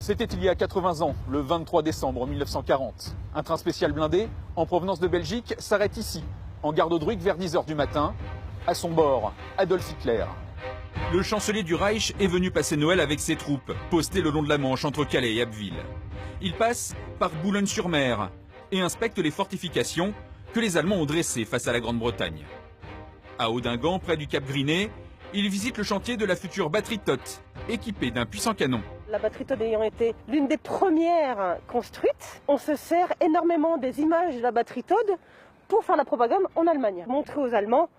C'était il y a 80 ans, le 23 décembre 1940. Un train spécial blindé, en provenance de Belgique, s'arrête ici, en gare d'Audruc vers 10 h du matin. À son bord, Adolf Hitler. Le chancelier du Reich est venu passer Noël avec ses troupes, postées le long de la Manche entre Calais et Abbeville. Il passe par Boulogne-sur-Mer et inspecte les fortifications que les Allemands ont dressées face à la Grande-Bretagne. À Audingan, près du Cap Griné, il visite le chantier de la future batterie Todt, équipée d'un puissant canon. La batterie Todt ayant été l'une des premières construites, on se sert énormément des images de la batterie Todt pour faire la propagande en Allemagne. Montrer aux Allemands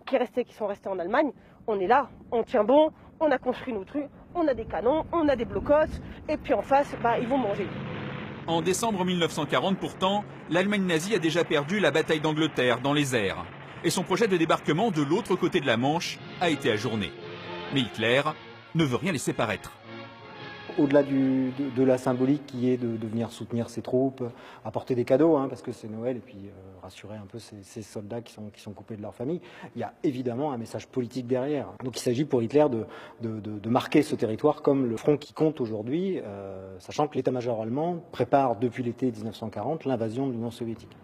qui sont restés en Allemagne, on est là, on tient bon, on a construit nos trucs, on a des canons, on a des blocos, et puis en face, ils vont manger. En décembre 1940, pourtant, l'Allemagne nazie a déjà perdu la bataille d'Angleterre dans les airs. Et son projet de débarquement de l'autre côté de la Manche a été ajourné. Mais Hitler ne veut rien laisser paraître. Au-delà de la symbolique qui est de venir soutenir ses troupes, apporter des cadeaux, parce que c'est Noël, et puis rassurer un peu ces soldats qui sont coupés de leur famille, il y a évidemment un message politique derrière. Donc il s'agit pour Hitler de marquer ce territoire comme le front qui compte aujourd'hui, sachant que l'état-major allemand prépare depuis l'été 1940 l'invasion de l'Union soviétique.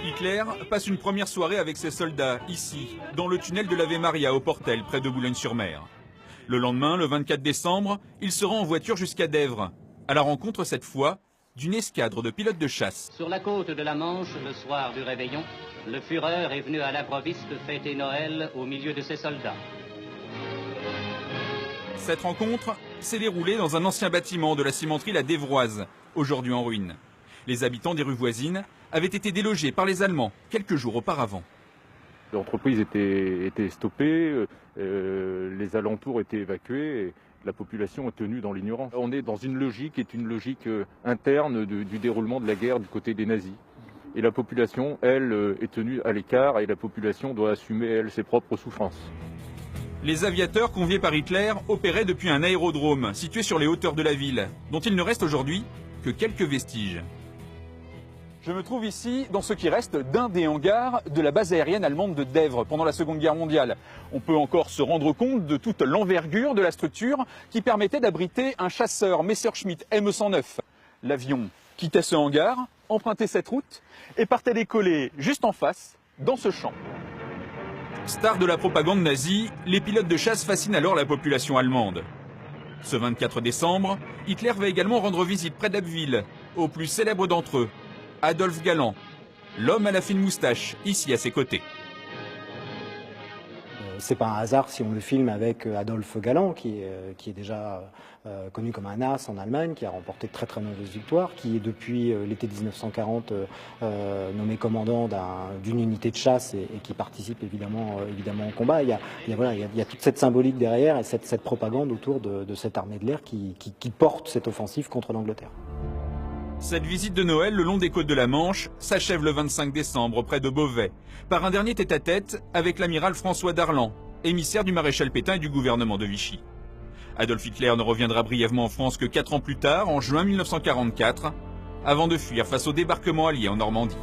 Hitler passe une première soirée avec ses soldats, ici, dans le tunnel de l'Ave Maria au Portel, près de Boulogne-sur-Mer. Le lendemain, le 24 décembre, il se rend en voiture jusqu'à Dèvres, à la rencontre cette fois d'une escadre de pilotes de chasse. Sur la côte de la Manche, le soir du réveillon, le Führer est venu à l'improviste fêter Noël au milieu de ses soldats. Cette rencontre s'est déroulée dans un ancien bâtiment de la cimenterie La Dévroise, aujourd'hui en ruine. Les habitants des rues voisines avaient été délogés par les Allemands quelques jours auparavant. L'entreprise était stoppée, les alentours étaient évacués et la population est tenue dans l'ignorance. On est dans une logique qui est une logique interne du déroulement de la guerre du côté des nazis. Et la population, elle, est tenue à l'écart et la population doit assumer, elle, ses propres souffrances. Les aviateurs conviés par Hitler opéraient depuis un aérodrome situé sur les hauteurs de la ville, dont il ne reste aujourd'hui que quelques vestiges. Je me trouve ici dans ce qui reste d'un des hangars de la base aérienne allemande de Dèvres pendant la Seconde Guerre mondiale. On peut encore se rendre compte de toute l'envergure de la structure qui permettait d'abriter un chasseur Messerschmitt M109. L'avion quittait ce hangar, empruntait cette route et partait décoller juste en face, dans ce champ. Star de la propagande nazie, les pilotes de chasse fascinent alors la population allemande. Ce 24 décembre, Hitler va également rendre visite près d'Abbeville, au plus célèbre d'entre eux, Adolf Galland, l'homme à la fine moustache, ici à ses côtés. C'est pas un hasard si on le filme avec Adolf Galland, qui est déjà connu comme un as en Allemagne, qui a remporté de très nombreuses victoires, qui est depuis l'été 1940 nommé commandant d'une unité de chasse et qui participe évidemment au combat. Il y a toute cette symbolique derrière et cette propagande autour de cette armée de l'air qui porte cette offensive contre l'Angleterre. Cette visite de Noël le long des côtes de la Manche s'achève le 25 décembre près de Beauvais, par un dernier tête-à-tête avec l'amiral François Darlan, émissaire du maréchal Pétain et du gouvernement de Vichy. Adolf Hitler ne reviendra brièvement en France que 4 ans plus tard, en juin 1944, avant de fuir face au débarquement allié en Normandie.